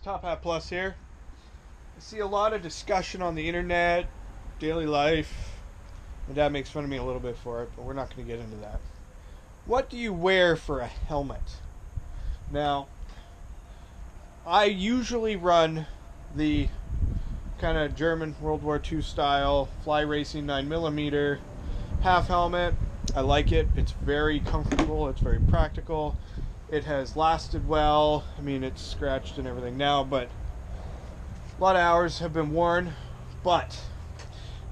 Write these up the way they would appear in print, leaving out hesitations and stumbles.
Top Hat Plus here. I see a lot of discussion on the internet, daily life. My dad makes fun of me a little bit for it, but we're not going to get into that. What do you wear for a helmet? Now, I usually run the kind of German World War II style fly racing 9mm half helmet. I like it. It's very comfortable. It's very practical. It has lasted well. I mean, it's scratched and everything now, but a lot of hours have been worn. But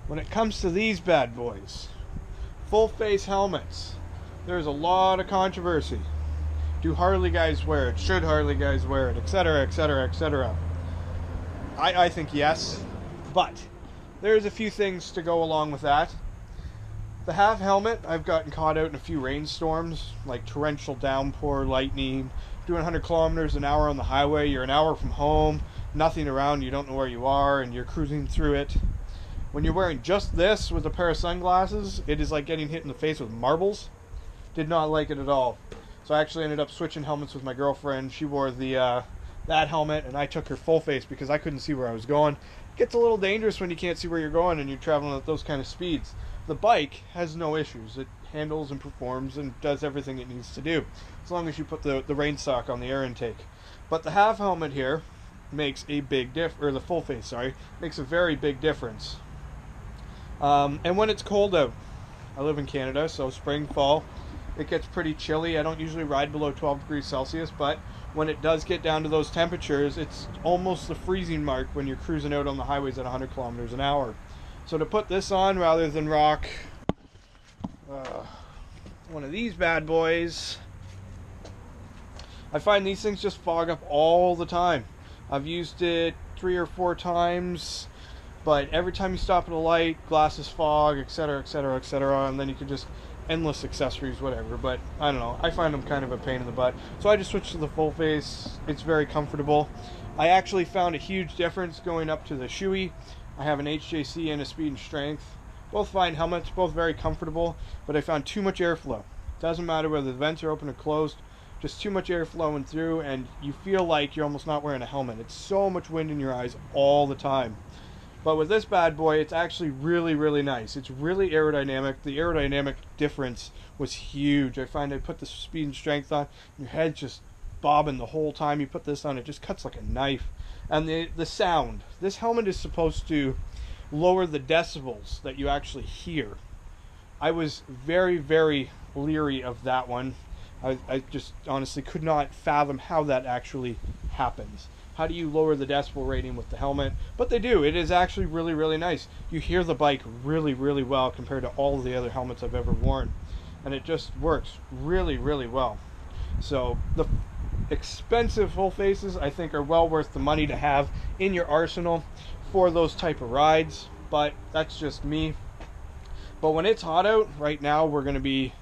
when it comes to these bad boys, full face helmets, there's a lot of controversy. Do Harley guys wear it? Should Harley guys wear it? Etc., etc., etc. I think yes, but there's a few things to go along with that. The half helmet, I've gotten caught out in a few rainstorms, like torrential downpour, lightning, doing 100 kilometers an hour on the highway. You're an hour from home, nothing around, you don't know where you are, and you're cruising through it. When you're wearing just this with a pair of sunglasses, it is like getting hit in the face with marbles. Did not like it at all. So I actually ended up switching helmets with my girlfriend. She wore the that helmet, and I took her full face because I couldn't see where I was going. It gets a little dangerous when you can't see where you're going and you're traveling at those kind of speeds. The bike has no issues. It handles and performs and does everything it needs to do, as long as you put the rain sock on the air intake. But the half helmet here makes a big or the full face, sorry, makes a very big difference. And when it's cold out, I live in Canada, so spring, fall, it gets pretty chilly. I don't usually ride below 12 degrees Celsius, but when it does get down to those temperatures, it's almost the freezing mark when you're cruising out on the highways at 100 kilometers an hour. So to put this on rather than rock one of these bad boys, I find these things just fog up all the time. I've used it 3 or 4 times, but every time you stop at a light, glasses fog, etc., etc., etc., and then you can just endless accessories, whatever. But I don't know, I find them kind of a pain in the butt, so I just switched to the full face. It's very comfortable. I actually found a huge difference going up to the Shoei. I have an HJC and a Speed and Strength, both fine helmets, both very comfortable, but I found too much airflow. Doesn't matter whether the vents are open or closed, just too much air flowing through, and you feel like you're almost not wearing a helmet. It's so much wind in your eyes all the time. But with this bad boy, it's actually really, really nice. It's really aerodynamic. The aerodynamic difference was huge. I find I put the Speed and Strength on, your head's just bobbing the whole time you put this on. It just cuts like a knife. And the sound. This helmet is supposed to lower the decibels that you actually hear. I was very, very leery of that one. I just honestly could not fathom how that actually happens. How do you lower the decibel rating with the helmet? But they do. It is actually really, really nice. You hear the bike really, really well compared to all of the other helmets I've ever worn. And it just works really, really well. So the expensive full faces, I think, are well worth the money to have in your arsenal for those type of rides. But that's just me. But when it's hot out, right now we're going to be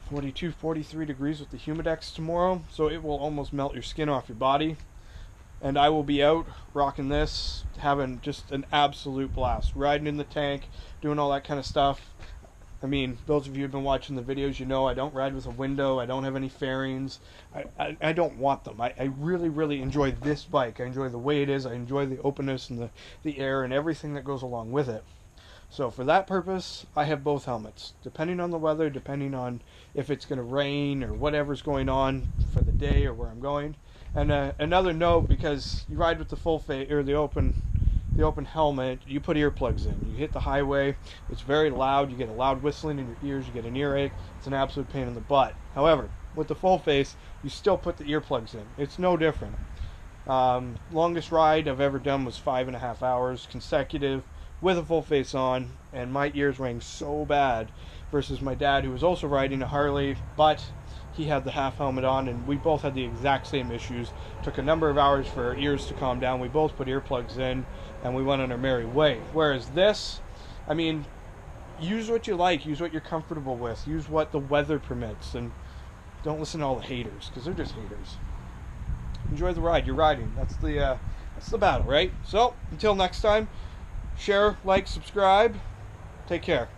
42, 43 degrees with the Humidex tomorrow. So it will almost melt your skin off your body. And I will be out rocking this, having just an absolute blast. Riding in the tank, doing all that kind of stuff. I mean, those of you who have been watching the videos, you know I don't ride with a window. I don't have any fairings. I don't want them. I really, really enjoy this bike. I enjoy the way it is. I enjoy the openness and the air and everything that goes along with it. So for that purpose, I have both helmets. Depending on the weather, depending on if it's going to rain or whatever's going on for the day or where I'm going. And another note, because you ride with the full face or the open helmet, you put earplugs in. You hit the highway, it's very loud. You get a loud whistling in your ears. You get an earache. It's an absolute pain in the butt. However, with the full face, you still put the earplugs in. It's no different. Longest ride I've ever done was 5.5 hours consecutive with a full face on, and my ears rang so bad. Versus my dad, who was also riding a Harley, but he had the half helmet on, and we both had the exact same issues. Took a number of hours for our ears to calm down. We both put earplugs in, and we went on our merry way. Whereas this, I mean, use what you like, use what you're comfortable with, use what the weather permits, and don't listen to all the haters, because they're just haters. Enjoy the ride. You're riding. That's the battle, right? So until next time, share, like, subscribe. Take care.